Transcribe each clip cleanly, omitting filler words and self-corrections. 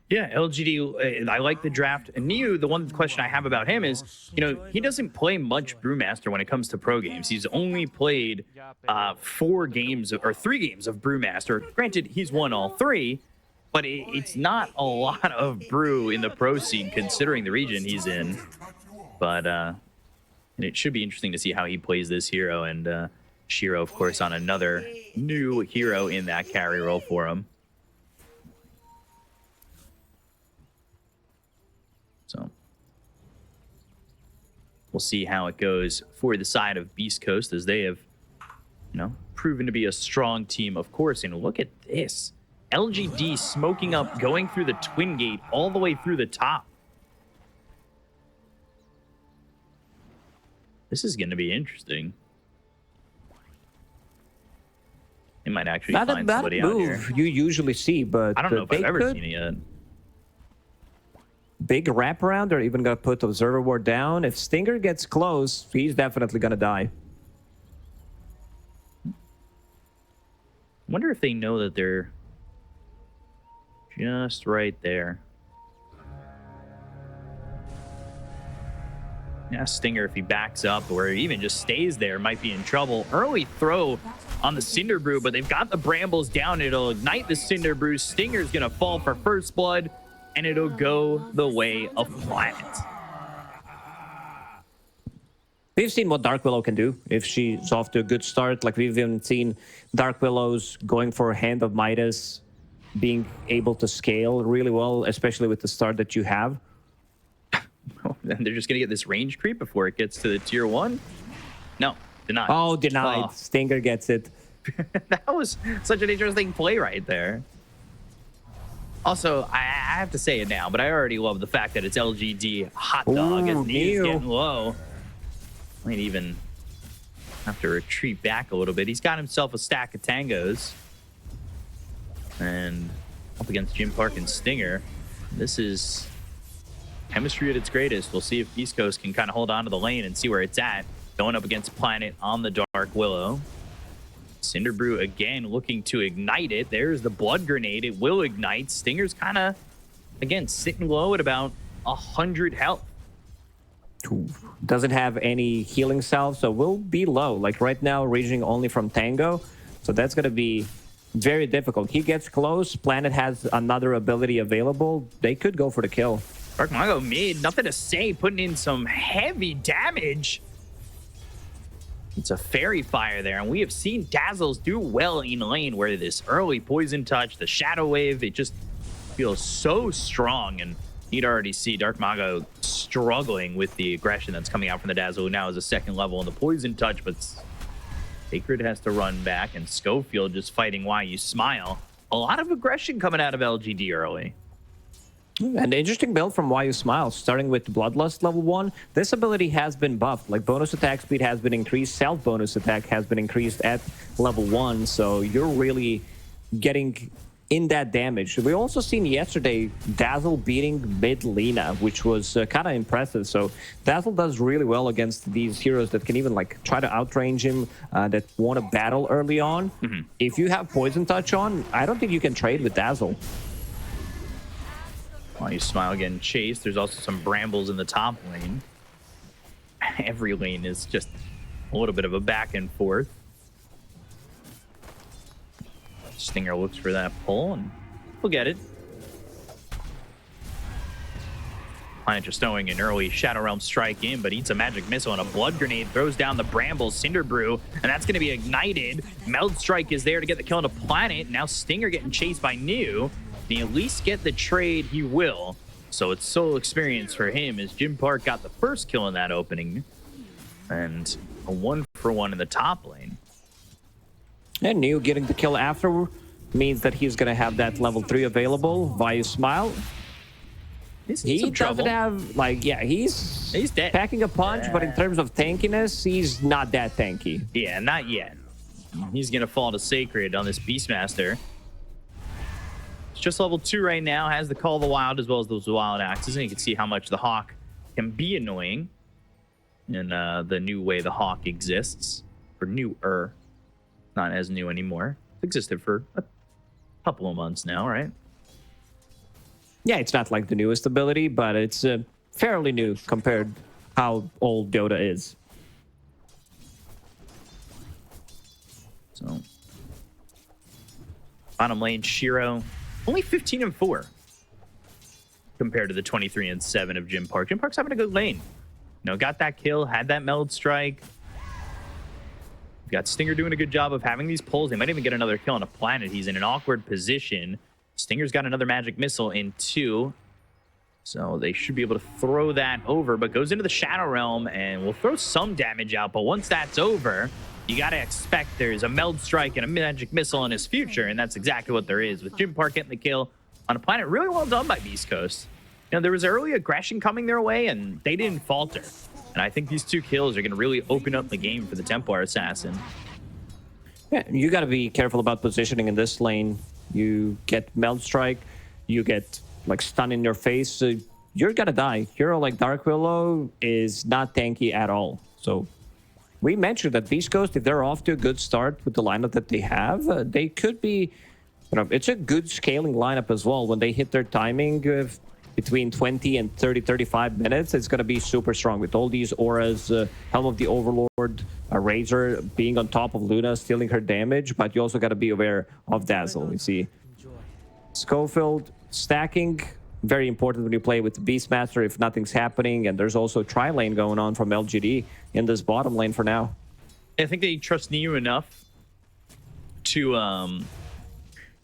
Yeah, LGD, I like the draft. And Niu, the one question I have about him is, he doesn't play much Brewmaster when it comes to pro games. He's only played 4 games or 3 games of Brewmaster. Granted, he's won all 3, but it's not a lot of brew in the pro scene considering the region he's in. But and it should be interesting to see how he plays this hero. And Shiro, of course, on another new hero in that carry role for him. So we'll see how it goes for the side of Beast Coast, as they have, proven to be a strong team, of course. And look at this. LGD smoking up, going through the Twin Gate all the way through the top. This is going to be interesting. They might actually Not find a bad somebody out here. move you usually see, but I don't know if I've ever seen it yet. Big wraparound, or even gonna put Observer Ward down. If Stinger gets close, he's definitely gonna die. I wonder if they know that they're just right there. Yeah, Stinger, if he backs up or even just stays there, might be in trouble. Early throw on the Cinder Brew, but they've got the Brambles down. It'll ignite the Cinder Brew. Stinger's going to fall for first blood, and it'll go the way of Planet. We've seen what Dark Willow can do if she's off to a good start. Like, we've even seen Dark Willows going for Hand of Midas, being able to scale really well, especially with the start that you have. And they're just going to get this range creep before it gets to the tier 1. No, denied. Oh, denied. Oh. Stinger gets it. That was such an interesting play right there. Also, I have to say it now, but I already love the fact that it's LGD hot dog. His knees getting low. Might even have to retreat back a little bit. He's got himself a stack of tangos. And up against Jim Park and Stinger. This is chemistry at its greatest. We'll see if Beast Coast can kind of hold on to the lane and see where it's at. Going up against Planet on the Dark Willow. Cinder Brew again looking to ignite it. There's the blood grenade. It will ignite. Stinger's kind of, again, sitting low at about 100 health. Doesn't have any healing salve, so will be low. Like right now, raging only from Tango. So that's going to be very difficult. He gets close. Planet has another ability available. They could go for the kill. Dark Mago mid, nothing to say, putting in some heavy damage. It's a fairy fire there, and we have seen Dazzles do well in lane where this early poison touch, the shadow wave, it just feels so strong. And you'd already see Dark Mago struggling with the aggression that's coming out from the Dazzle, who now is a 2nd level in the poison touch, but Sacred has to run back, and Schofield just fighting Why You Smile. A lot of aggression coming out of LGD early. An interesting build from Why You Smile, starting with Bloodlust level 1. This ability has been buffed. Like, bonus attack speed has been increased, self-bonus attack has been increased at level 1, so you're really getting in that damage. We also seen yesterday Dazzle beating mid Lina, which was kind of impressive. So Dazzle does really well against these heroes that can even like try to outrange him, that want to battle early on. If you have Poison Touch on, I don't think you can trade with Dazzle. While You Smile getting chased, there's also some brambles in the top lane. Every lane is just a little bit of a back and forth. Stinger looks for that pull, and we'll get it. Planet just throwing an early Shadow Realm strike in, but eats a magic missile, and a blood grenade throws down the brambles Cinder Brew, and that's going to be ignited. Meld Strike is there to get the kill on the Planet. Now Stinger getting chased by Niu. He at least get the trade, he will. So it's solo experience for him as Jim Park got the first kill in that opening. And a 1-for-1 in the top lane. And Niu getting the kill after means that he's going to have that level 3 available via Smile. He doesn't have, like, yeah, he's dead. Packing a punch, but in terms of tankiness, he's not that tanky. Yeah, not yet. He's going to fall to Sacred on this Beastmaster. It's just level 2 right now, has the Call of the Wild as well as those Wild Axes, and you can see how much the Hawk can be annoying in the new way the Hawk exists. Or newer. Not as new anymore. It's existed for a couple of months now, right? Yeah, it's not like the newest ability, but it's fairly new compared how old Dota is. So, bottom lane, Shiro, only 15-4 compared to the 23-7 of Jim Park. Jim Park's having a good lane. You know, got that kill, had that meld strike. We've got Stinger doing a good job of having these pulls. They might even get another kill on a planet. He's in an awkward position. Stinger's got another magic missile in 2. So they should be able to throw that over, but goes into the Shadow Realm and will throw some damage out. But once that's over, you got to expect there's a meld strike and a magic missile in his future, and that's exactly what there is. With Jim Park getting the kill on a planet, really well done by Beast Coast. You know, there was early aggression coming their way, and they didn't falter. And I think these 2 kills are going to really open up the game for the Templar Assassin. Yeah, you got to be careful about positioning in this lane. You get meld strike, you get like stun in your face, so you're gonna die. Hero like Dark Willow is not tanky at all. So we mentioned that Beast Coast, if they're off to a good start with the lineup that they have, they could be, you know, it's a good scaling lineup as well. When they hit their timing of between 20 and 30, 35 minutes, it's going to be super strong with all these auras, Helm of the Overlord, Razor being on top of Luna, stealing her damage, but you also got to be aware of Dazzle. You see Schofield stacking, very important when you play with Beastmaster if nothing's happening, and there's also tri-lane going on from LGD in this bottom lane for now. I think they trust Niu enough to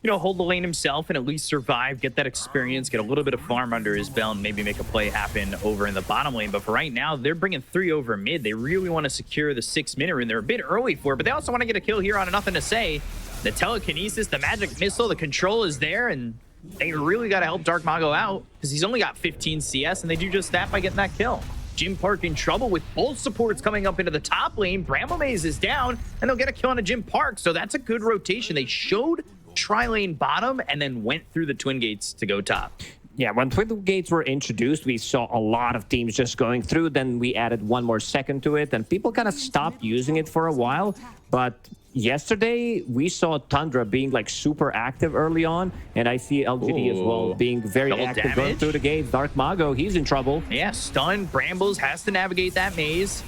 you know, hold the lane himself and at least survive, get that experience, get a little bit of farm under his belt, and maybe make a play happen over in the bottom lane. But for right now, they're bringing 3 over mid. They really want to secure the 6-minute, and they're a bit early for it, but they also want to get a kill here on a Nothing to Say. The telekinesis, the magic missile, the control is there, and they really got to help Dark Mago out because he's only got 15 CS, and they do just that by getting that kill. Jim Park in trouble with both supports coming up into the top lane. Bramble Maze is down, and they'll get a kill on a Jim Park, so that's a good rotation. They showed tri-lane bottom and then went through the Twin Gates to go top. Yeah, when Twin Gates were introduced, we saw a lot of teams just going through. Then we added one more second to it, and people kind of stopped using it for a while. But yesterday, we saw Tundra being like super active early on, and I see LGD as well being very active going through the gates. Dark Mago, he's in trouble. Yeah, stun. Brambles has to navigate that maze.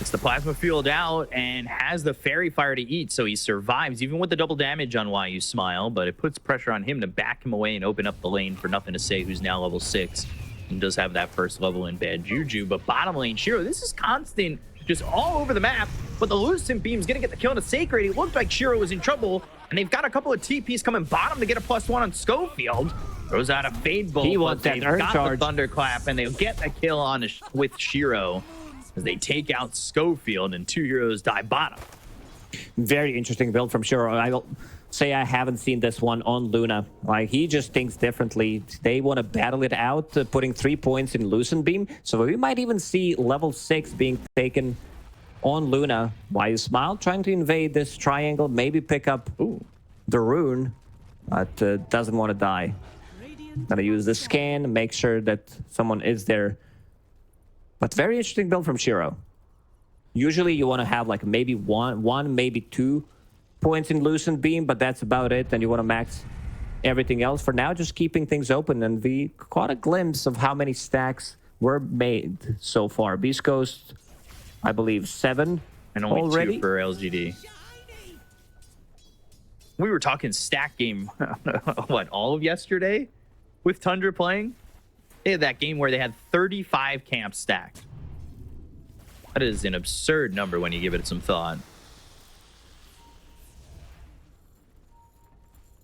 It's the plasma field out and has the fairy fire to eat, so he survives even with the double damage on Why You Smile, but it puts pressure on him to back him away and open up the lane for Nothing to Say, who's now level 6 and does have that first level in Bad Juju. But bottom lane, Shiro, this is constant, just all over the map, but the Lucent Beam's gonna get the kill on a Sacred. It looked like Shiro was in trouble, and they've got a couple of TPs coming bottom to get a +1 on Schofield. Throws out a Fade Bolt, he wants that they've got charge. the Thunderclap, and they'll get the kill on with Shiro as they take out Schofield, and 2 heroes die bottom. Very interesting build from Shiro. I will say I haven't seen this one on Luna. Like, he just thinks differently. They want to battle it out, putting 3 points in Lucent Beam. So we might even see level 6 being taken on Luna. Why You Smile trying to invade this triangle, maybe pick up the rune, but doesn't want to die. Gonna use the scan, make sure that someone is there. But very interesting build from Shiro. Usually you want to have like maybe one, maybe 2 points in Lucent Beam, but that's about it. And you want to max everything else. For now, just keeping things open. And we caught a glimpse of how many stacks were made so far. Beast Coast, I believe 7 and only already. 2 for LGD. We were talking stack game, what, all of yesterday with Tundra playing? They had that game where they had 35 camps stacked. That is an absurd number when you give it some thought.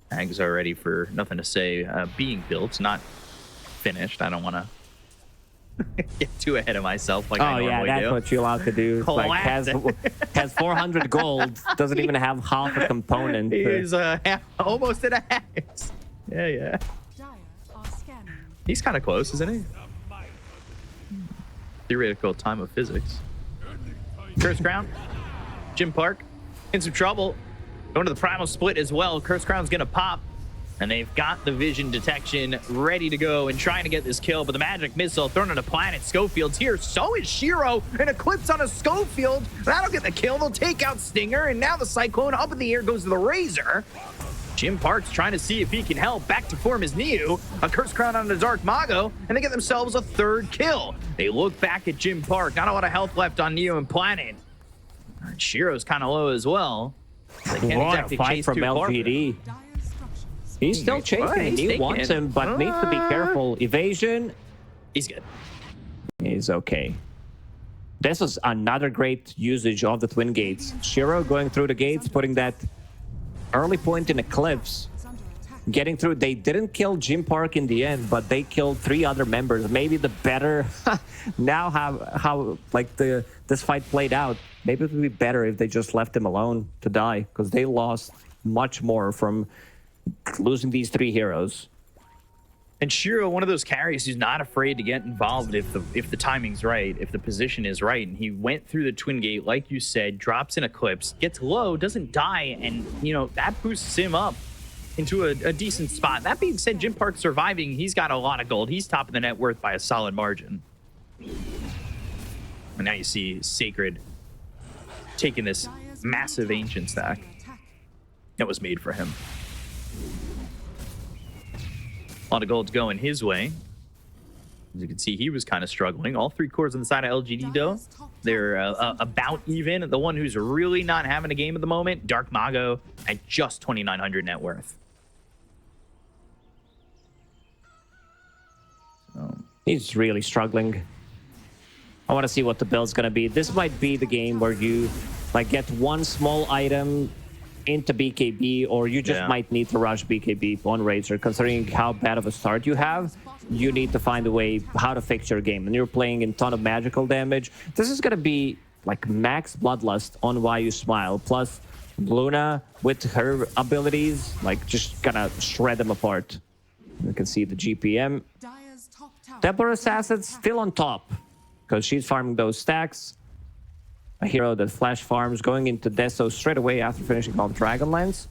Tags are ready for Nothing to Say being built, not finished. I don't want to get too ahead of myself like I normally do. That's what you're allowed to do. Like, has 400 gold, doesn't even have half a component. He's almost at a hack. Yeah. He's kind of close, isn't he? Theoretical time of physics. Curse Crown. Jim Park in some trouble. Going to the Primal Split as well. Curse Crown's going to pop. And they've got the vision detection ready to go and trying to get this kill. But the magic missile thrown on a planet. Schofield's here. So is Shiro. An Eclipse on a Schofield. That'll get the kill. They'll take out Stinger. And now the Cyclone up in the air goes to the Razor. Jim Park's trying to see if he can help. Back to form is Neo. A Curse Crown on the Dark Mago, and they get themselves a third kill. They look back at Jim Park. Not a lot of health left on Neo and Planet. Shiro's kind of low as well. They can't What a exactly fight chase from too far. LGD. He's still chasing. He wants him, but needs to be careful. Evasion. He's good. Is okay. This was another great usage of the twin gates. Shiro going through the gates, putting that early point in Eclipse. Getting through. They didn't kill Jim Park in the end, but they killed 3 other members. Maybe the better now how like this fight played out. Maybe it would be better if they just left him alone to die, because they lost much more from losing these 3 heroes. And Shiro, one of those carries who's not afraid to get involved if the timing's right, if the position is right. And he went through the twin gate, like you said, drops an Eclipse, gets low, doesn't die, and that boosts him up into a decent spot. That being said, Jim Park surviving, he's got a lot of gold. He's top of the net worth by a solid margin. And now you see Sacred taking this massive ancient stack that was made for him. A lot of gold's going his way. As you can see, he was kind of struggling. All 3 cores on the side of LGD, though, they're about even. The one who's really not having a game at the moment, Dark Mago, at just 2,900 net worth. So. He's really struggling. I want to see what the build's going to be. This might be the game where you get one small item into BKB, or you just might need to rush BKB on Razor. Considering how bad of a start you have, you need to find a way how to fix your game. And you're playing in ton of magical damage. This is going to be like max Bloodlust on Why You Smile, plus Luna with her abilities, just gonna shred them apart. You can see the GPM. Templar Assassin still on top, because she's farming those stacks. A hero that flash farms, going into Deso straight away after finishing off Dragonlance.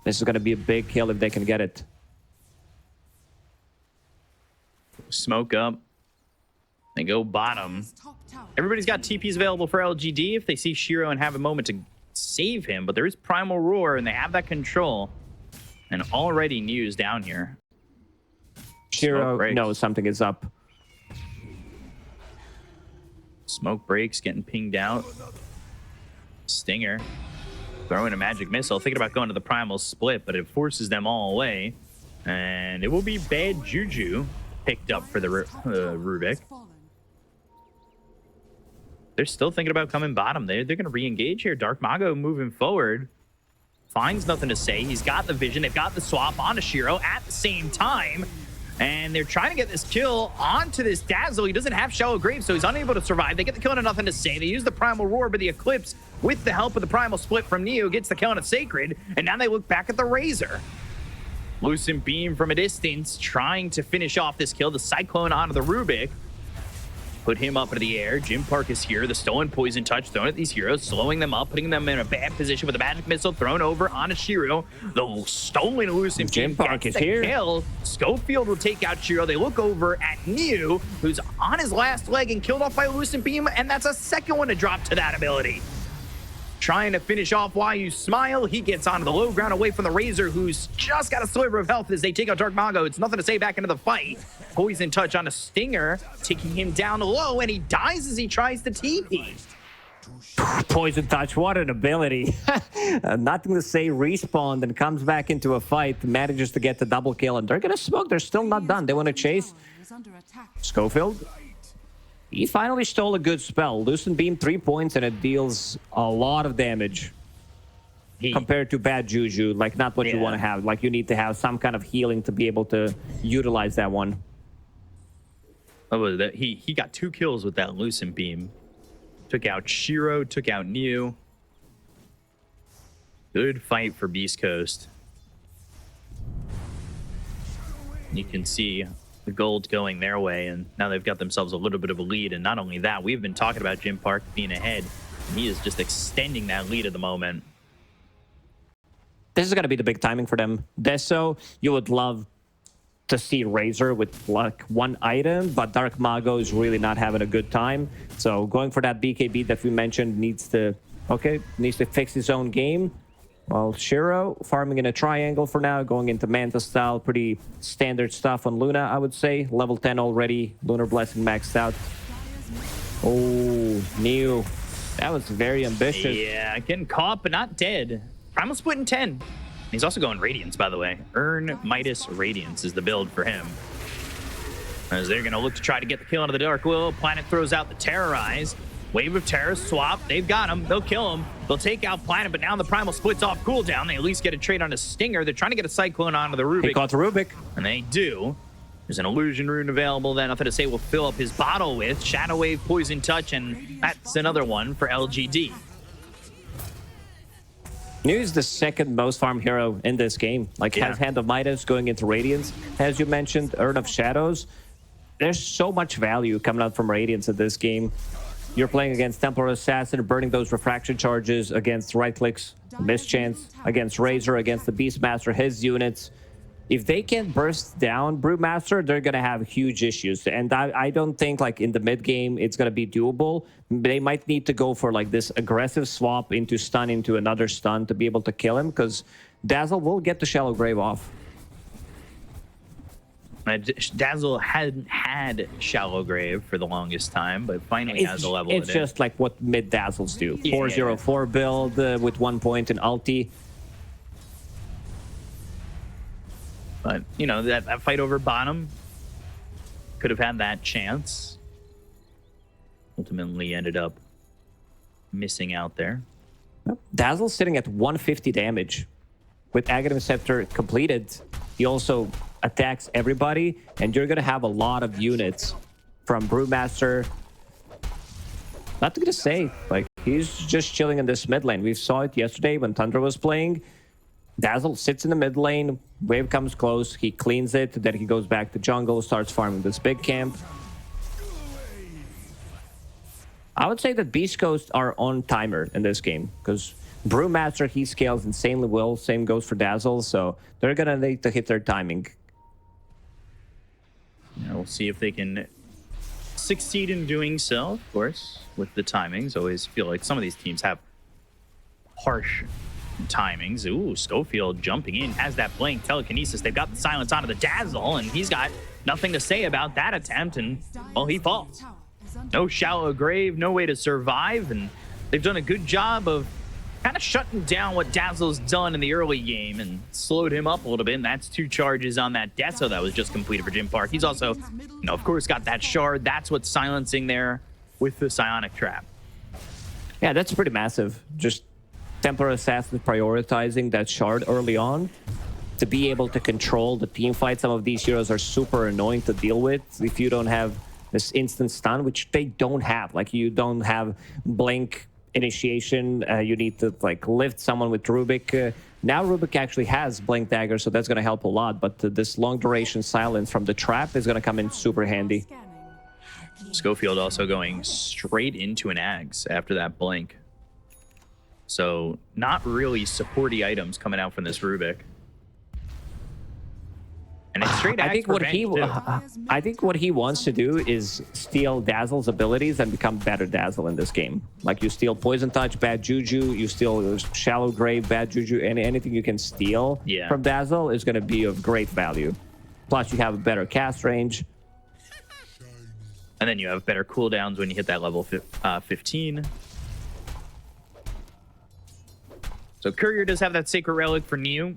This is going to be a big kill if they can get it. Smoke up. They go bottom. Everybody's got TPs available for LGD if they see Shiro and have a moment to save him. But there is Primal Roar, and they have that control. And already News down here. Shiro knows something is up. Smoke breaks, getting pinged out. Stinger throwing a magic missile, thinking about going to the primal split, but it forces them all away. And it will be bad juju picked up for the Rubik. They're still thinking about coming bottom. They're going to re-engage here. Dark Mago moving forward. Finds nothing to say. He's got the vision. They've got the swap onto Shiro at the same time. And they're trying to get this kill onto this Dazzle. He doesn't have Shallow Grave, so he's unable to survive. They get the kill on Nothing to Say. They use the Primal Roar, but the Eclipse, with the help of the Primal Split from Neo, gets the kill on a Sacred. And now they look back at the Razor. Lucent Beam from a distance, trying to finish off this kill. The Cyclone onto the Rubik. Put him up into the air. Jim Park is here. The Stolen Poison Touch thrown at these heroes, slowing them up, putting them in a bad position with a magic missile thrown over on Shiro. The stolen Lucent Jim Park is here. Kill. Schofield will take out Shiro. They look over at Neo, who's on his last leg and killed off by Lucent Beam, and that's a second one to drop to that ability. Trying to finish off Why You Smile. He gets onto the low ground away from the Razor, who's just got a sliver of health as they take out Dark Mago. It's Nothing to Say back into the fight. Poison Touch on a Stinger, taking him down low, and he dies as he tries to TP. Poison Touch, what an ability. Nothing to Say respawned and comes back into a fight, manages to get the double kill, and they're going to smoke. They're still not done. They want to chase. Schofield. He finally stole a good spell. Lucent Beam 3 points, and it deals a lot of damage. Compared to bad juju, not what you want to have. You need to have some kind of healing to be able to utilize that one. Oh, he got 2 kills with that Lucent Beam. Took out Shiro, took out Neo. Good fight for Beast Coast. You can see the gold going their way, and now they've got themselves a little bit of a lead. And not only that, we've been talking about Jim Park being ahead. He is just extending that lead at the moment. This is going to be the big timing for them. Deso, you would love to see Razor with one item, but Dark Mago is really not having a good time. So going for that BKB that we mentioned needs to fix his own game. Well, Shiro farming in a triangle for now, going into Manta style. Pretty standard stuff on Luna, I would say. Level 10 already. Lunar Blessing maxed out. Oh, Neo. That was very ambitious. Yeah, getting caught, but not dead. Primal split in 10. He's also going Radiance, by the way. Earn Midas Radiance is the build for him. As they're going to look to try to get the kill onto the Dark Will. Planet throws out the Terrorize. Wave of Terror, swap. They've got him. They'll kill him. They'll take out Planet, but now the Primal splits off cooldown. They at least get a trade on a Stinger. They're trying to get a Cyclone onto the Rubik. He caught the Rubik. And they do. There's an Illusion Rune available that Nothing to Say will fill up his bottle with. Shadow Wave, Poison Touch, and that's another one for LGD. New is the second most farm hero in this game. Like, has Hand of Midas going into Radiance, as you mentioned, Urn of Shadows. There's so much value coming out from Radiance in this game. You're playing against Templar Assassin, burning those refraction charges against right clicks, Mischance, against Razor, against the Beastmaster, his units. If they can burst down Brewmaster, they're going to have huge issues. And I don't think, like, in the mid game, it's going to be doable. They might need to go for, like, this aggressive swap into stun into another stun to be able to kill him, because Dazzle will get the Shallow Grave off. Dazzle hadn't had Shallow Grave for the longest time, but finally has a level. It's just like what mid Dazzles do. 404 build with 1 point in ulti. But, you know, that fight over bottom could have had that chance. Ultimately ended up missing out there. Dazzle's sitting at 150 damage. With Aghanim Scepter completed, he also attacks everybody, and you're going to have a lot of units from Brewmaster. Not going to say, like, he's just chilling in this mid lane. We saw it yesterday when Tundra was playing. Dazzle sits in the mid lane, wave comes close, he cleans it, then he goes back to jungle, starts farming this big camp. I would say that Beast Coast are on timer in this game, because Brewmaster, he scales insanely well, same goes for Dazzle, so they're gonna need to hit their timing. Yeah, we'll see if they can succeed in doing so, of course, with the timings. Always feel like some of these teams have harsh timings. Ooh, Schofield jumping in, has that blank telekinesis. They've got the silence onto the Dazzle, and he's got nothing to say about that attempt, and, well, he falls. No Shallow Grave, no way to survive, and they've done a good job of kind of shutting down what Dazzle's done in the early game and slowed him up a little bit, and that's 2 charges on that Deso that was just completed for Jim Park. He's also, you know, of course, got that shard. That's what's silencing there with the Psionic Trap. Yeah, that's pretty massive. Just Templar Assassin prioritizing that shard early on to be able to control the team fight. Some of these heroes are super annoying to deal with if you don't have this instant stun, which they don't have. Like, you don't have blink initiation. You need to, like, lift someone with Rubik. Now Rubik actually has blink dagger, so that's going to help a lot. But this long duration silence from the trap is going to come in super handy. Schofield also going straight into an Ags after that blink. So not really supporty items coming out from this Rubik. And it's straight Ags. I think what he wants to do is steal Dazzle's abilities and become better Dazzle in this game. Like, you steal Poison Touch, bad Juju. You steal Shallow Grave, bad Juju. Anything you can steal from Dazzle is going to be of great value. Plus, you have a better cast range. And then you have better cooldowns when you hit that level 15. So Courier does have that Sacred Relic for Neo.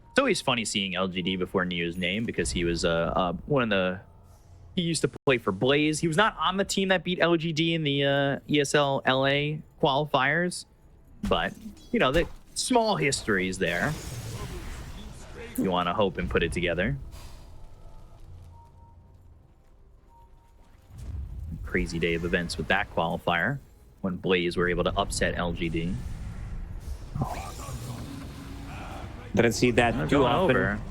It's always funny seeing LGD before Neo's name, because he was he used to play for Blaze. He was not on the team that beat LGD in the ESL LA qualifiers, but, you know, the small histories there. You want to hope and put it together. Crazy day of events with that qualifier when Blaze were able to upset LGD. Didn't see that too often.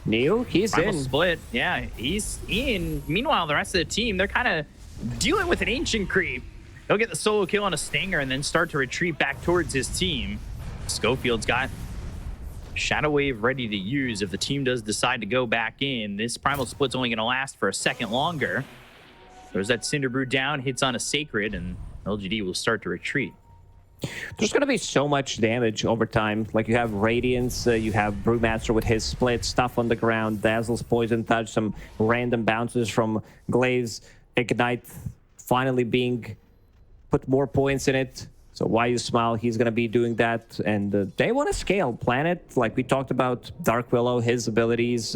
Neo, he's Primal in. Split. Yeah, he's in. Meanwhile, the rest of the team, they're kind of dealing with an Ancient Creep. He'll get the solo kill on a Stinger and then start to retreat back towards his team. Schofield's got Shadow Wave ready to use if the team does decide to go back in. This Primal Split's only going to last for a second longer. There's that Cinder Brew down, hits on a Sacred, and LGD will start to retreat. There's going to be so much damage over time. Like, you have Radiance, you have Brewmaster with his split, stuff on the ground, Dazzle's Poison Touch, some random bounces from Glaze, Ignite finally being put more points in it. So Why You Smile, he's going to be doing that. And they want to scale Planet. Like we talked about Dark Willow, his abilities,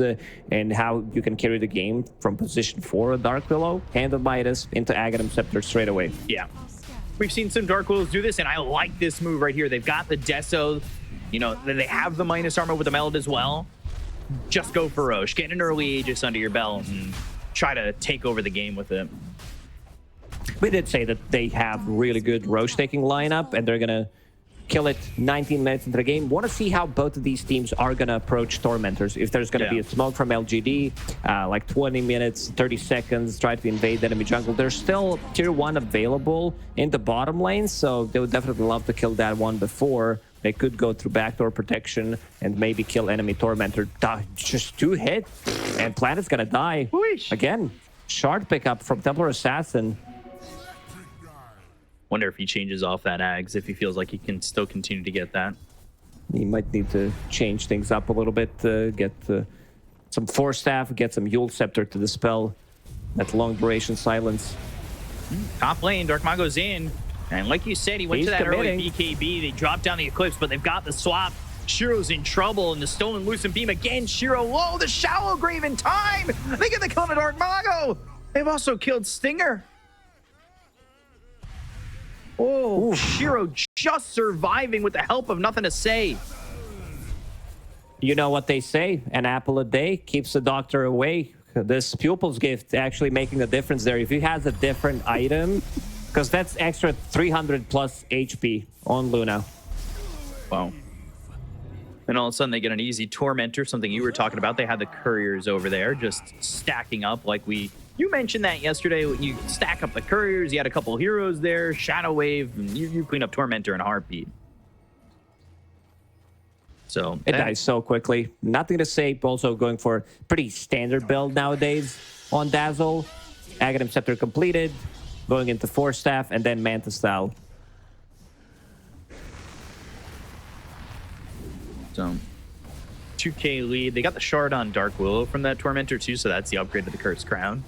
and how you can carry the game from position 4 of Dark Willow, Hand of Midas, into Aghanim Scepter straight away. Yeah. We've seen some Dark Willows do this, and I like this move right here. They've got the Deso. You know, they have the minus armor with the Meld as well. Just go for Roche. Get an early Aegis under your belt and try to take over the game with it. We did say that they have really good Roche-taking lineup, and they're going to kill it 19 minutes into the game. Want to see how both of these teams are going to approach Tormentors. If there's going to be a smoke from LGD, like 20 minutes, 30 seconds, try to invade the enemy jungle. There's still tier 1 available in the bottom lane, so they would definitely love to kill that one before. They could go through backdoor protection and maybe kill enemy Tormentor. Just 2 hits, and Planet's going to die. Whoosh. Again, shard pickup from Templar Assassin. Wonder if he changes off that Ags, if he feels like he can still continue to get that. He might need to change things up a little bit, get some Force Staff, get some Yule Scepter to dispel that long duration silence. Top lane, Dark Mago's in. And like you said, he went to that early BKB. They dropped down the Eclipse, but they've got the swap. Shiro's in trouble, and the Stolen Lucent Beam again. Shiro low, the Shallow Grave in time. They get the kill on Dark Mago. They've also killed Stinger. Oh, ooh. Shiro just surviving with the help of Nothing to Say. You know what they say, an apple a day keeps the doctor away. This Pupil's Gift actually making a difference there. If he has a different item, because that's extra 300 plus HP on Luna. Wow. And all of a sudden they get an easy Tormentor, something you were talking about. They had the Couriers over there just stacking up like you mentioned that yesterday. You stack up the Couriers, you had a couple heroes there, Shadow Wave, and you clean up Tormentor in a heartbeat. So it dies so quickly. Nothing to say, also going for pretty standard build nowadays on Dazzle. Aghanim Scepter completed, going into Force Staff, and then Manta Style. So 2k lead. They got the shard on Dark Willow from that Tormentor too, so that's the upgrade to the Cursed Crown.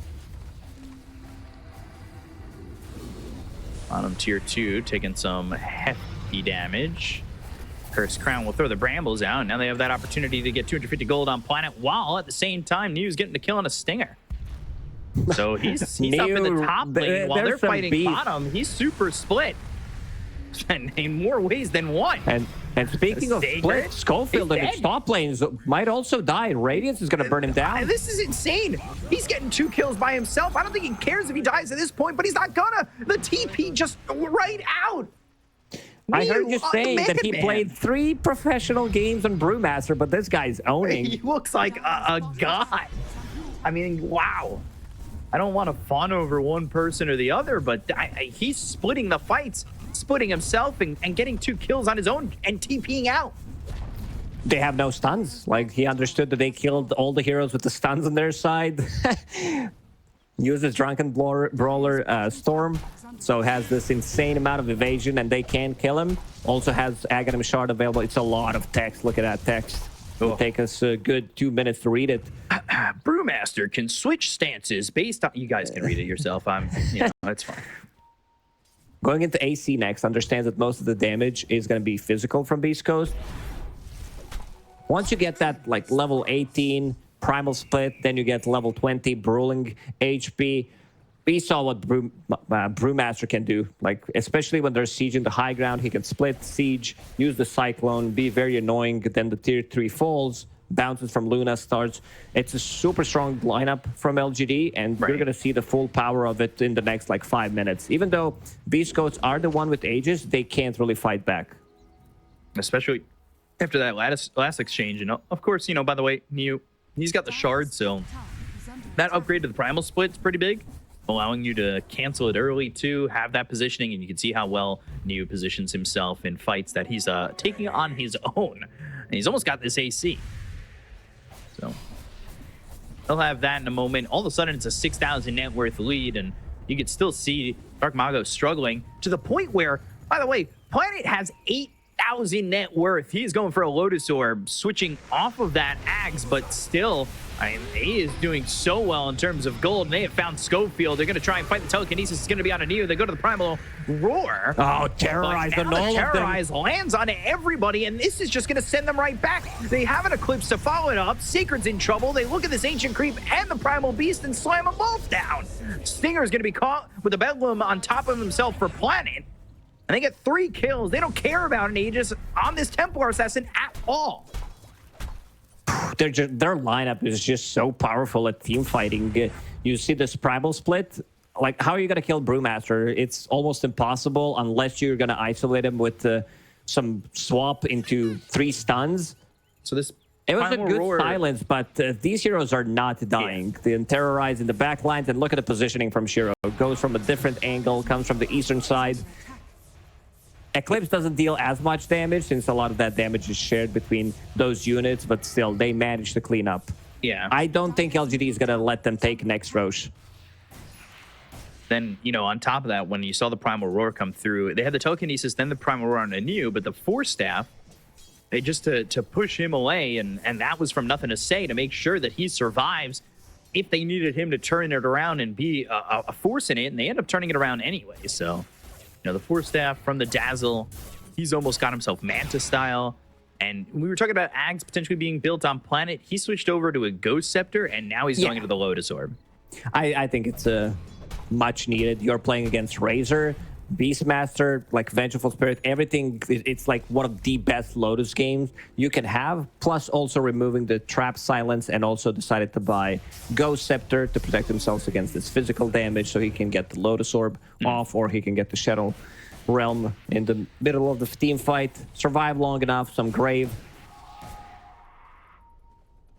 Bottom tier 2 taking some hefty damage. Cursed Crown will throw the Brambles out. Now they have that opportunity to get 250 gold on Planet, while at the same time New's getting the kill on a Stinger. So he's up in the top lane while they're fighting bottom. He's super split in more ways than one. And speaking of split, Schofield in his top lanes might also die. Radiance is going to burn him down. This is insane. He's getting 2 kills by himself. I don't think he cares if he dies at this point, but he's not gonna. The TP just right out. I heard you saying that he played 3 professional games on Brewmaster, but this guy's owning. He looks like a god. I mean, wow. I don't want to fawn over one person or the other, but he's splitting the fights, splitting himself and getting 2 kills on his own and TPing out. They have no stuns. Like, he understood that they killed all the heroes with the stuns on their side. Uses Drunken Brawler Storm, so has this insane amount of evasion, and they can't kill him. Also has Aghanim Shard available. It's a lot of text. Look at that text. It'll take us a good 2 minutes to read it. Brewmaster can switch stances based on... You guys can read it yourself. It's fine. Going into AC next, understands that most of the damage is going to be physical from Beast Coast. Once you get that, like, level 18 Primal Split, then you get level 20 Brawling HP. We saw what Brewmaster can do, like, especially when there's siege in the high ground. He can split siege, use the Cyclone, be very annoying. Then the tier 3 falls, bounces from Luna, starts. It's a super strong lineup from LGD, and we're going to see the full power of it in the next, like, 5 minutes. Even though Beast Coats are the one with Aegis, they can't really fight back. Especially after that last exchange. And of course, by the way, he's got the shard, so that upgrade to the Primal Split is pretty big, allowing you to cancel it early too, have that positioning, and you can see how well Niu positions himself in fights that he's taking on his own. And he's almost got this AC. So he'll have that in a moment. All of a sudden, it's a 6,000 net worth lead, and you can still see Dark Mago struggling to the point where By the way, Planet has 8,000 net worth. He's going for a Lotus Orb, switching off of that Axe, but still, I mean, he is doing so well in terms of gold. And they have found Schofield. They're going to try and fight the telekinesis. It's going to be on a Neo. They go to the Primal Roar. Oh, Terrorize on all of them. Terrorize lands on everybody, and this is just going to send them right back. They have an Eclipse to follow it up. Sacred's in trouble. They look at this Ancient Creep and the Primal Beast and slam them both down. Stinger is going to be caught with a Bedlam on top of himself for Planet. And they get 3 kills. They don't care about an Aegis on this Templar Assassin at all. Their lineup is just so powerful at team fighting. You see this Primal split. Like, how are you going to kill Brewmaster? It's almost impossible unless you're going to isolate him with some swap into 3 stuns. So this it was a good silence, but these heroes are not dying. Yeah. They terrorize in the back lines, and look at the positioning from Shiro. It goes from a different angle, comes from the eastern side. Eclipse doesn't deal as much damage since a lot of that damage is shared between those units, but still, they manage to clean up. Yeah. I don't think LGD is going to let them take next Roche. Then, you know, on top of that, when you saw the Primal Roar come through, they had the Telekinesis, then the Primal Roar on a new, but the Force Staff, they just to push him away, and that was from Nothing to Say to make sure that he survives if they needed him to turn it around and be a force in it, and they end up turning it around anyway, so... You know, the Force Staff from the Dazzle, he's almost got himself Manta style. And we were talking about Ags potentially being built on Planet. He switched over to a Ghost Scepter, and now he's going into the Lotus Orb. I think it's much needed. You're playing against Razor, Beastmaster, like Vengeful Spirit, everything. It's like one of the best Lotus games you can have. Plus also removing the Trap Silence, and also decided to buy Ghost Scepter to protect themselves against this physical damage, so he can get the Lotus Orb off, or he can get the Shadow Realm in the middle of the team fight, survive long enough, some Grave.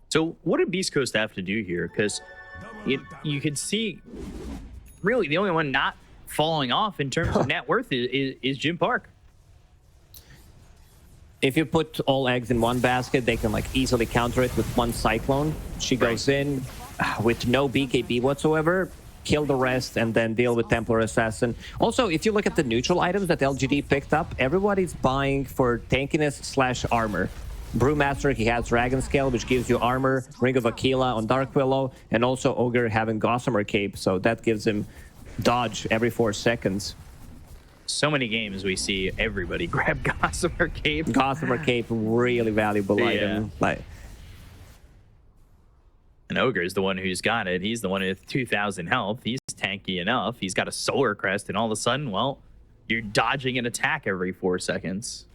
So what did Beast Coast have to do here? Because you could see really the only one not falling off in terms of net worth is Jim Park. If you put all eggs in one basket, they can like easily counter it with one Cyclone. She goes in with no BKB whatsoever, kill the rest, and then deal with Templar Assassin. Also, if you look at the neutral items that LGD picked up, everybody's buying for tankiness/armor. Brewmaster, he has Dragon Scale, which gives you armor, Ring of Aquila on Dark Willow, and also Ogre having Gossamer Cape, so that gives him dodge every 4 seconds. So many games we see everybody grab Gossamer Cape. Gossamer Cape, really valuable item. Like, and Ogre is the one who's got it. He's the one with 2,000 health. He's tanky enough. He's got a Solar Crest, and all of a sudden, well, you're dodging an attack every 4 seconds.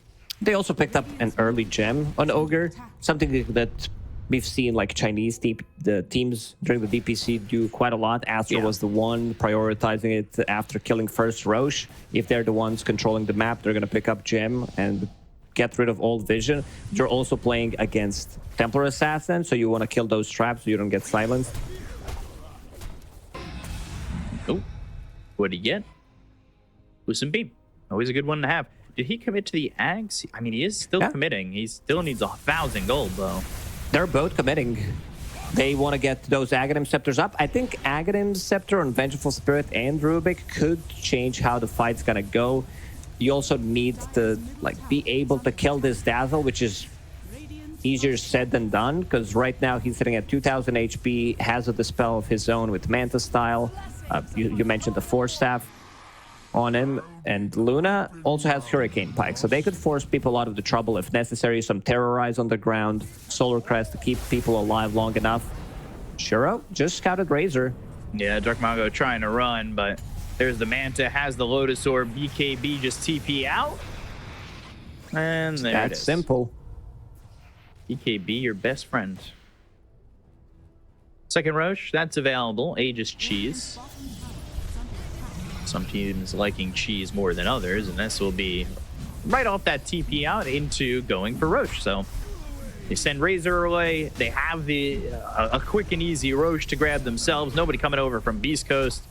They also picked up an early gem on Ogre, something that we've seen like Chinese the teams during the DPC do quite a lot. Astro was the one prioritizing it after killing first Roche. If they're the ones controlling the map, they're going to pick up gem and get rid of old vision. You're also playing against Templar Assassin, so you want to kill those traps so you don't get silenced. Oh, what did he get? Lucent Beam. Always a good one to have. Did he commit to the Ags? I mean, he is still committing. He still needs 1,000 gold, though. They're both committing. They want to get those Aghanim Scepters up. I think Aghanim Scepter on Vengeful Spirit and Rubik could change how the fight's gonna go. You also need to like be able to kill this Dazzle, which is easier said than done, because right now he's sitting at 2,000 HP, has a Dispel of his own with Manta style. You mentioned the Force Staff on him, and Luna also has Hurricane Pike, so they could force people out of the trouble if necessary. Some Terrorize on the ground, Solar Crest to keep people alive long enough. Shiro just scouted Razor. Yeah, Dark Mongo trying to run, but there's the Manta, has the Lotus Orb, BKB just TP out. And there it is. That's simple. BKB, your best friend. Second Roche, that's available. Aegis Cheese. Some teams liking cheese more than others, and this will be right off that TP out into going for Roche. So they send Razor away. They have a quick and easy Roche to grab themselves. Nobody coming over from Beast Coast.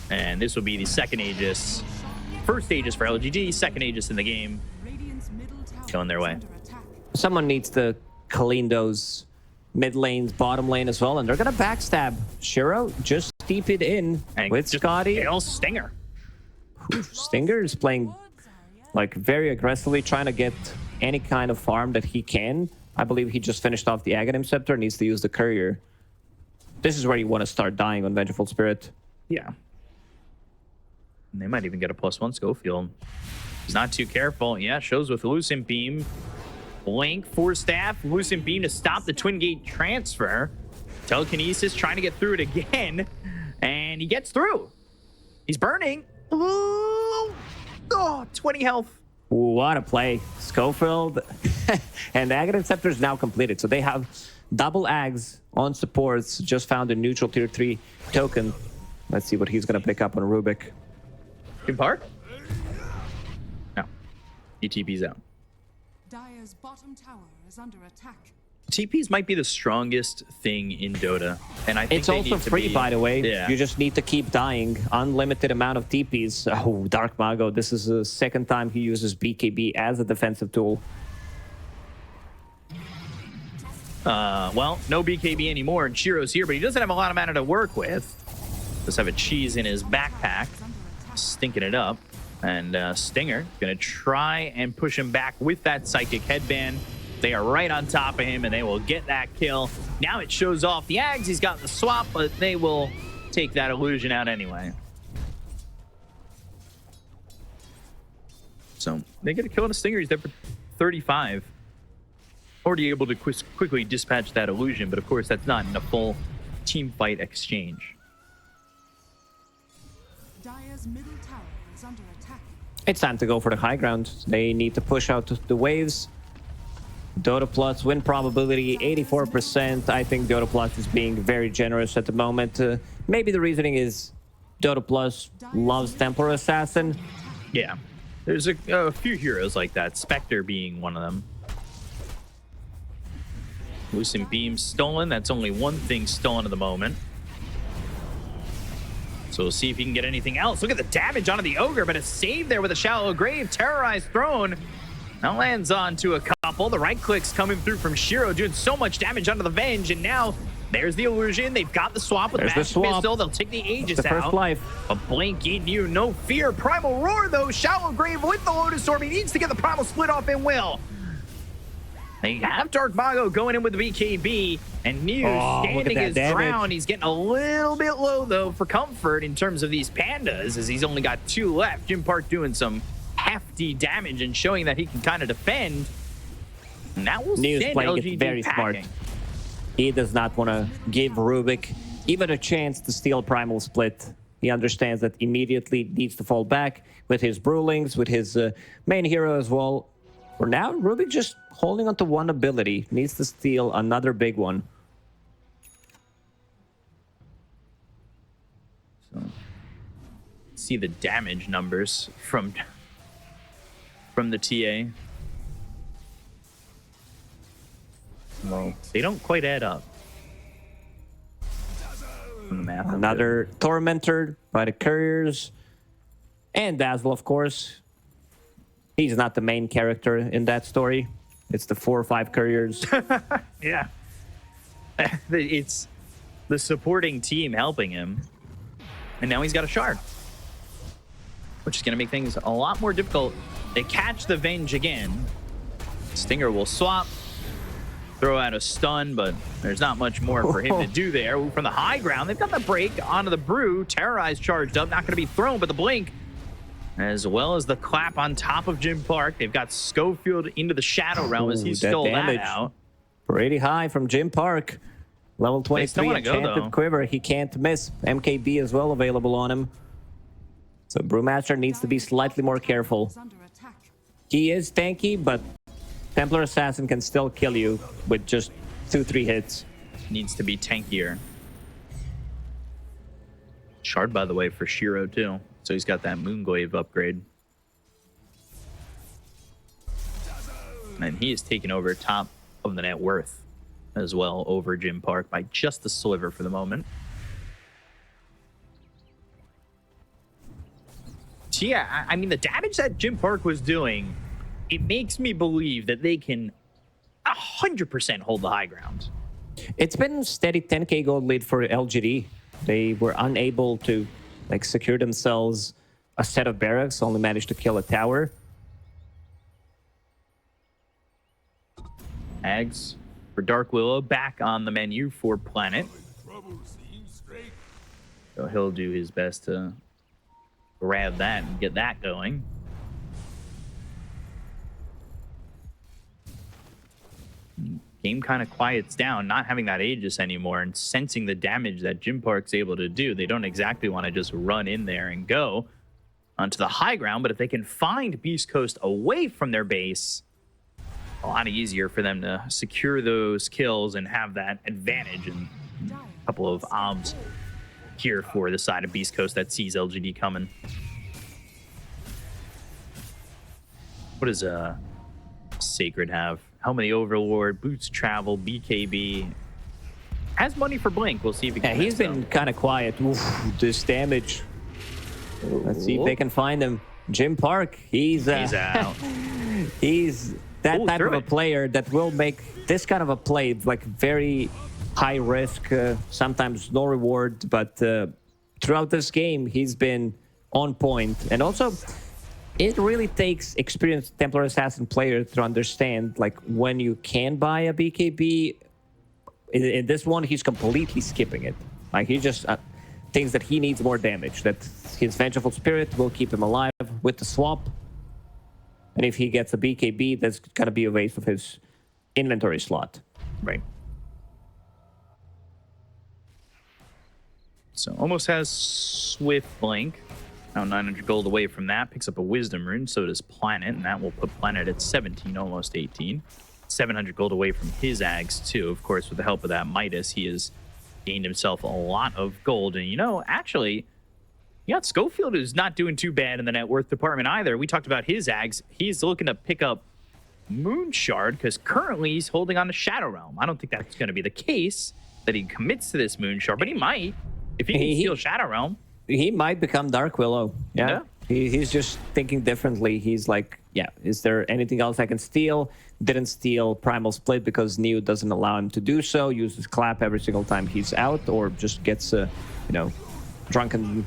And this will be the second Aegis. First Aegis for LGD, second Aegis in the game. Going their way. Someone needs to clean those mid lanes, bottom lane as well, and they're going to backstab. Shiro just steep it in and with Scotty. Stinger. Stinger is playing like very aggressively trying to get any kind of farm that he can. I believe he just finished off the Aghanim Scepter, needs to use the Courier. This is where you want to start dying on Vengeful Spirit. Yeah. And they might even get a +1 Schofield. He's not too careful. Yeah, shows with Lucent Beam. Blink, Force Staff, Lucent Beam to stop the Twin Gate transfer. Telekinesis trying to get through it again. And he gets through. He's burning. Ooh. Oh, 20 health. What a play. Schofield. And the Aghanim Scepter is now completed. So they have double Ags on supports. Just found a neutral tier 3 token. Let's see what he's going to pick up on Rubik. Jim Park? No. ETP's out. Dire's bottom tower is under attack. TPs might be the strongest thing in Dota, and I think it's they also need to free, be, by the way. Yeah. You just need to keep dying. Unlimited amount of TPs. Oh, Dark Mago. This is the second time he uses BKB as a defensive tool. Well, no BKB anymore, and Shiro's here, but he doesn't have a lot of mana to work with. Does have a cheese in his backpack, stinking it up. And Stinger gonna try and push him back with that Psychic Headband. They are right on top of him, and they will get that kill. Now it shows off the Ags. He's got the swap, but they will take that illusion out anyway. So they get a kill on a Stinger. He's there for 35. Already able to quickly dispatch that illusion, but of course that's not in a full team fight exchange. Dire's middle tower is under attack. It's time to go for the high ground. They need to push out the waves. Dota Plus win probability 84%. I think Dota Plus is being very generous at the moment. Maybe the reasoning is Dota Plus loves Templar Assassin. Yeah, there's a few heroes like that, Spectre being one of them. Lucent Beam stolen. That's only one thing stolen at the moment. So we'll see if he can get anything else. Look at the damage onto the Ogre, but a save there with a Shallow Grave. Terrorized Throne. Now lands onto a couple. The right clicks coming through from Shiro, doing so much damage onto the Venge, and now there's the illusion. They've got the swap with Magic Missile. They'll take the Aegis the first out. life. A blink in you, no fear. Primal Roar, though. Shallow Grave with the Lotus Orb. He needs to get the Primal Split off and will. They have Dark Mago going in with the BKB, and Mew standing his ground. He's getting a little bit low, though, for comfort in terms of these pandas, as he's only got 2 left. Jim Park doing some hefty damage and showing that he can kind of defend. And that will Mew's send playing LGD it very packing. smart. He does not want to give Rubik even a chance to steal Primal Split. He understands that immediately needs to fall back with his Brewlings, with his main hero as well. For now, Rubik just holding on to one ability. Needs to steal another big one. So, see the damage numbers from the TA. Well, they don't quite add up. From the math. Another Tormentor by the Couriers. And Dazzle, of course. He's not the main character in that story. It's the 4 or 5 Couriers. Yeah. It's the supporting team helping him. And now he's got a shard, which is going to make things a lot more difficult. They catch the Venge again. Stinger will swap, throw out a stun, but there's not much more for him to do there. From the high ground, they've got the break onto the Brew. Terrorize charged up, not going to be thrown, but the blink, as well as the clap on top of Jim Park. They've got Schofield into the Shadow Realm as he stole that out. Pretty high from Jim Park. Level 23 Enchanted Quiver. He can't miss. MKB as well available on him. So Brewmaster needs to be slightly more careful. He is tanky, but Templar Assassin can still kill you with just 2-3 hits. Needs to be tankier. Shard, by the way, for Shiro, too. So he's got that Moonglaive upgrade. And he is taking over top of the net worth as well over Jim Park by just a sliver for the moment. So yeah, I mean, the damage that Jim Park was doing, it makes me believe that they can 100% hold the high ground. It's been steady 10k gold lead for LGD. They were unable to secure themselves a set of barracks, only managed to kill a tower. Hags for Dark Willow back on the menu for Planet. So he'll do his best to grab that and get that going. Game kind of quiets down, not having that Aegis anymore and sensing the damage that Jim Park's able to do. They don't exactly want to just run in there and go onto the high ground, but if they can find Beast Coast away from their base, a lot easier for them to secure those kills and have that advantage. And a couple of obs here for the side of Beast Coast that sees LGD coming. What does Sacred have? Helm of the Overlord, Boots Travel, BKB. Has money for Blink. We'll see if he can. Yeah, he's been kind of quiet. Oof, this damage. Let's see if they can find him. Jim Park, he's out. He's that type of a player that will make this kind of a play, like very high risk, sometimes no reward. But throughout this game, he's been on point. And also, it really takes experienced Templar Assassin players to understand, like, when you can buy a BKB. In this one, he's completely skipping it. Like, he just thinks that he needs more damage, that his Vengeful Spirit will keep him alive with the swap. And if he gets a BKB, that's going to be a waste of his inventory slot. Right. So almost has Swift Blink. Now 900 gold away from that. Picks up a Wisdom Rune. So does Planet. And that will put Planet at 17, almost 18. 700 gold away from his Ags, too. Of course, with the help of that Midas, he has gained himself a lot of gold. And, you know, actually, you got Schofield, who's not doing too bad in the net worth department either. We talked about his Ags. He's looking to pick up Moon Shard because currently he's holding on to Shadow Realm. I don't think that's going to be the case that he commits to this Moon Shard, but he might. If he can steal Shadow Realm. He might become Dark Willow. Yeah. He's just thinking differently. He's like, yeah, is there anything else I can steal? Didn't steal Primal Split because Neo doesn't allow him to do so. Uses Clap every single time he's out, or just gets, you know, drunken.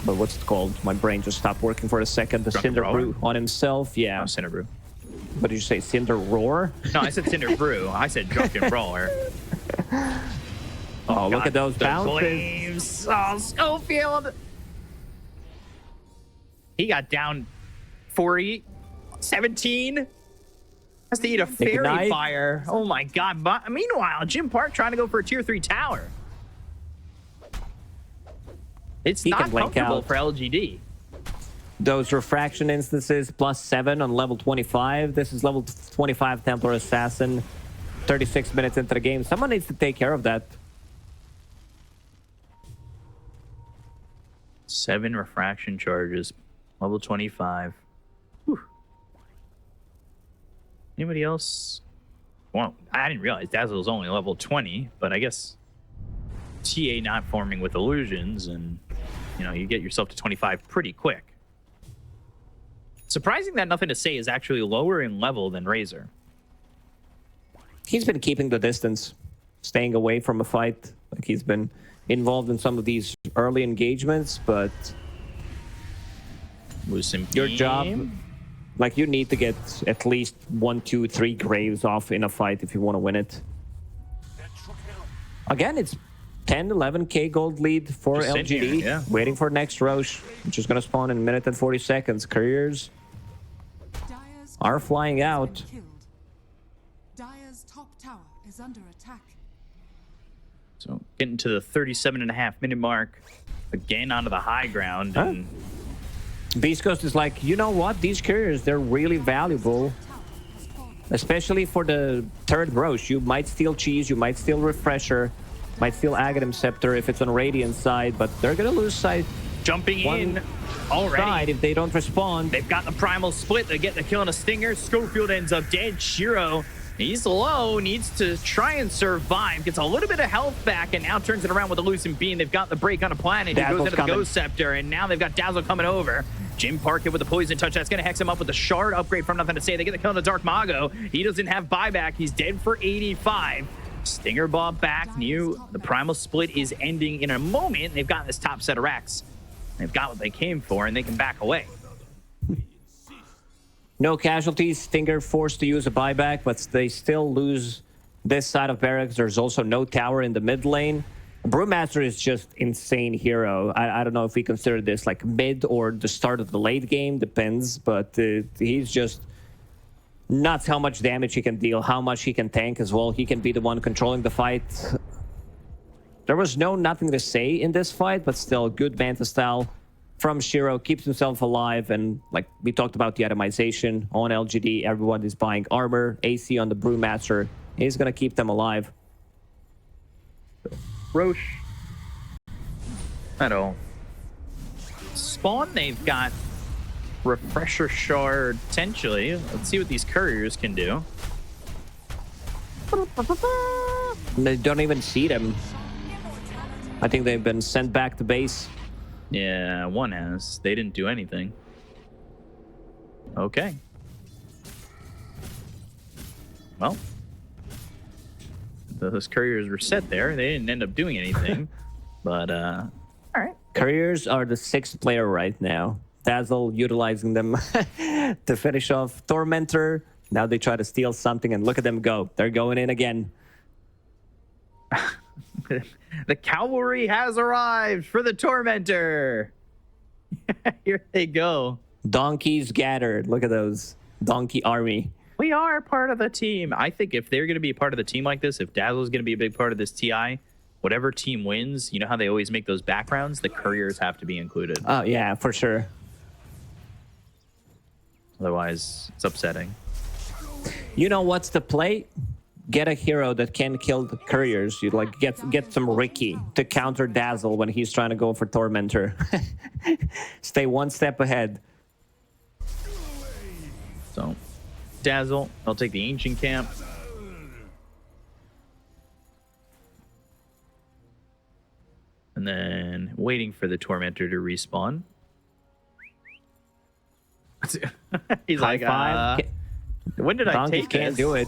But what's it called? My brain just stopped working for a second. The Cinder Brew on himself. Yeah. Oh, Cinder Brew. What did you say? Cinder Roar? No, I said Cinder Brew. I said Drunken Brawler. Oh, look at those bounces. Flames. Oh, Schofield. He got down 40, 17. Has to eat a fairy fire. Oh my God. But meanwhile, Jim Park trying to go for a tier 3 tower. It's not comfortable for LGD. Those refraction instances +7 on level 25. This is level 25 Templar Assassin. 36 minutes into the game. Someone needs to take care of that. 7 refraction charges. Level 25. Whew. Anybody else? Well, I didn't realize Dazzle was only level 20, but I guess TA not forming with illusions, and you know, you get yourself to 25 pretty quick. Surprising that Nothing to Say is actually lower in level than Razor. He's been keeping the distance, staying away from a fight. Like, he's been involved in some of these early engagements, but your job, like, you need to get at least 1, 2, 3 graves off in a fight if you want to win it. Again, it's 10, 11k gold lead for LGD. Here, yeah. Waiting for next Roche, which is going to spawn in a minute and 40 seconds. Couriers are flying out. Dire's top tower is under attack. So getting to the 37.5-minute mark. Again onto the high ground. And Beast Coast is like, you know what? These couriers, they're really valuable. Especially for the third Roche. You might steal Cheese, you might steal Refresher, might steal Aghanim Scepter if it's on Radiant side, but they're going to lose side. Jumping in already. If they don't respond. They've got the Primal Split. They get the kill on a Stinger. Schofield ends up dead. Shiro, he's low, needs to try and survive. Gets a little bit of health back, and now turns it around with a Lucent Beam. They've got the break on a Planet. He goes into the Ghost Scepter, and now they've got Dazzle coming over. Jim Park hit with the Poison Touch. That's going to hex him up with the Shard upgrade from Nothing to Say. They get the kill on the Dark Mago. He doesn't have buyback. He's dead for 85. Stinger Bob back. The Primal Split is ending in a moment. They've got this top set of racks. They've got what they came for, and they can back away. No casualties. Stinger forced to use a buyback, but they still lose this side of barracks. There's also no tower in the mid lane. Brewmaster is just insane hero. I don't know if we consider this like mid or the start of the late game, depends, but he's just nuts how much damage he can deal, how much he can tank as well. He can be the one controlling the fight. There was nothing to say in this fight, but still good Manta style from Shiro, keeps himself alive, and like we talked about the atomization on LGD, everyone is buying armor. AC on the Brewmaster is gonna keep them alive. Roche. At all. Spawn, they've got Refresher Shard, potentially. Let's see what these couriers can do. They don't even see them. I think they've been sent back to base. Yeah, one has. They didn't do anything. Okay. Well, those couriers were set there. They didn't end up doing anything. But, all right. Couriers are the 6th player right now. Dazzle utilizing them to finish off Tormentor. Now they try to steal something, and look at them go. They're going in again. The cavalry has arrived for the Tormentor. Here they go. Donkeys gathered. Look at those. Donkey army. We are part of the team. I think if they're going to be a part of the team like this, if Dazzle's going to be a big part of this TI, whatever team wins, you know how they always make those backgrounds? The couriers have to be included. Oh, yeah, for sure. Otherwise, it's upsetting. You know what's the play? Get a hero that can kill the couriers. You like get some Ricky to counter Dazzle when he's trying to go for Tormentor. Stay one step ahead. So, Dazzle, I'll take the Ancient Camp. And then waiting for the Tormentor to respawn. He's High like, five. when did I Donkeys take can't this? do it.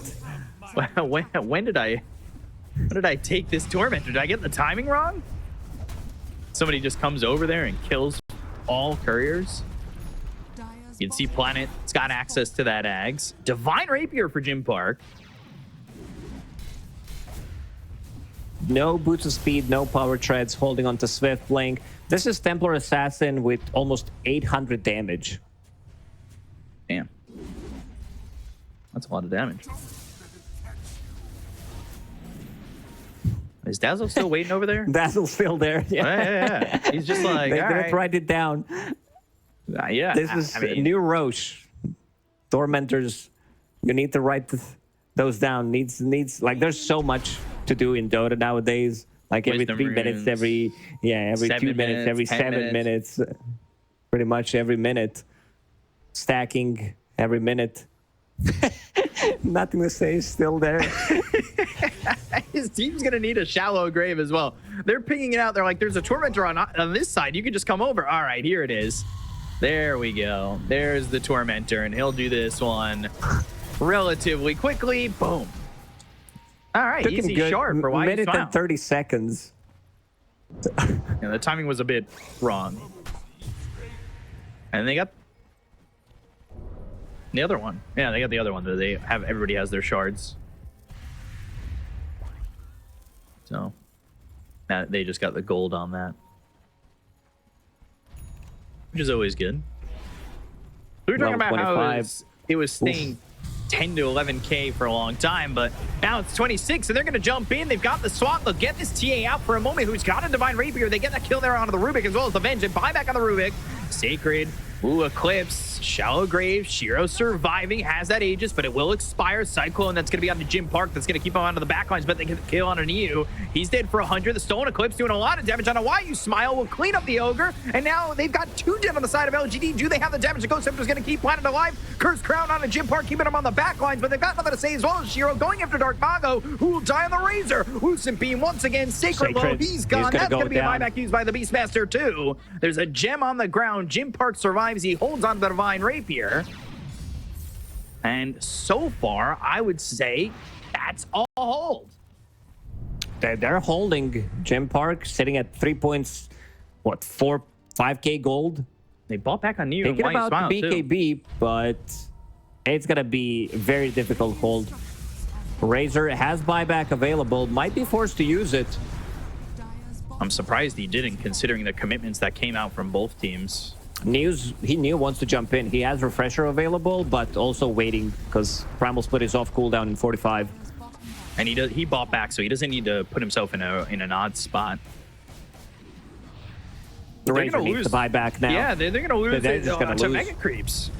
When did I take this Tormentor? Did I get the timing wrong? Somebody just comes over there and kills all couriers. You can see Planet's got access to that Ags. Divine Rapier for Jim Park. No boots of speed, no power treads, holding on to Swift Blink. This is Templar Assassin with almost 800 damage. Damn. That's a lot of damage. Is Dazzle still waiting over there? Dazzle's still there. Yeah. He's just like, they all didn't right. write it down. Yeah. This is I mean, new Roche. Tormentors, you need to write those down. Needs like there's so much to do in Dota nowadays. Like every Wisdom 3 runes. minutes, every 2 minutes, every 10 7 minutes. Pretty much every minute. Stacking every minute. Nothing to say, still there. his team's gonna need a shallow grave as well. They're pinging it out. They're like, there's a Tormentor on this side. You can just come over. All right, here it is. There we go. There's the Tormentor, and he'll do this one relatively quickly. Boom. All right, Took him easy good. sharp for why you Minute smile. and 30 seconds. Yeah, the timing was a bit wrong. And they got the other one. Yeah, they got the other one. They have everybody has their shards. So that they just got the gold on that, which is always good. We were talking about how it was staying 10 to 11K for a long time, but now it's 26, and they're going to jump in. They've got the swap. They'll get this TA out for a moment, who's got a Divine Rapier. They get that kill there onto the Rubik, as well as the Venge, and buyback on the Rubik. Sacred. Ooh, Eclipse, Shallow Grave, Shiro surviving, has that Aegis, but it will expire. Cyclone, that's going to be on the Jim Park, that's going to keep him onto the backlines, but they get the kill on an EU. He's dead for 100. The Stolen Eclipse doing a lot of damage on a Why You Smile will clean up the Ogre, and now they've got 2 dead on the side of LGD. Do they have the damage? The Ghost Scepter's going to keep Planet alive. Curse Crown on a Jim Park, keeping him on the backlines, but they've got nothing to say, as well as Shiro going after Dark Mago, who will die on the Razor. Lucent Beam once again. Sacred Bow, he's gone. That's going to be a buyback used by the Beastmaster too. There's a gem on the ground. Jim Park survives. He holds on to the Divine Rapier. And so far, I would say that's all hold. They're holding. Jim Park sitting at 3 points, what, 5K gold? They bought back on Neo. Thinking about the BKB, but It's going to be very difficult hold. Razor has buyback available, might be forced to use it. I'm surprised he didn't, considering the commitments that came out from both teams. He wants to jump in. He has Refresher available, but also waiting because Primal Split is off cooldown in 45. And he bought back, so he doesn't need to put himself in an odd spot. The Razor needs to buy back now. Yeah, they're going to lose to Mega Creeps.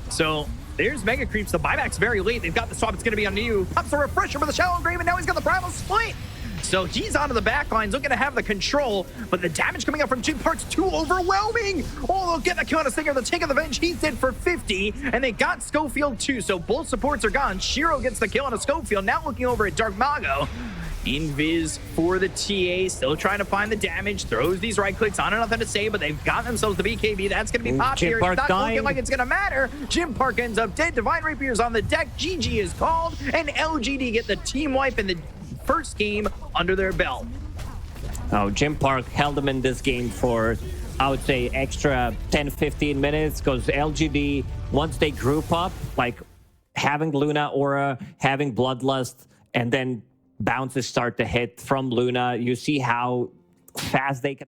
So there's Mega Creeps. The buyback's very late. They've got the swap. It's going to be on New. Pops the Refresher with the Shallow Engrave, and now he's got the Primal Split. So he's onto the back lines, looking to have the control, but the damage coming out from Jim Park's too overwhelming. Oh, they'll get the kill on a Stinger. The Take of the Venge, he's dead for 50, and they got Schofield too, so both supports are gone. Shiro gets the kill on a Schofield, now looking over at Dark Mago. Invis for the TA, still trying to find the damage, throws these right clicks on, nothing to say, but they've got themselves the BKB. That's going to be popped here. It's not looking like it's going to matter. Jim Park ends up dead. Divine Rapier's on the deck. GG is called, and LGD get the team wipe in the first game under their belt. Oh, Jim Park held them in this game for, I would say, extra 10-15 minutes because LGD, once they group up, like having Luna Aura, having Bloodlust, and then bounces start to hit from Luna, you see how fast they can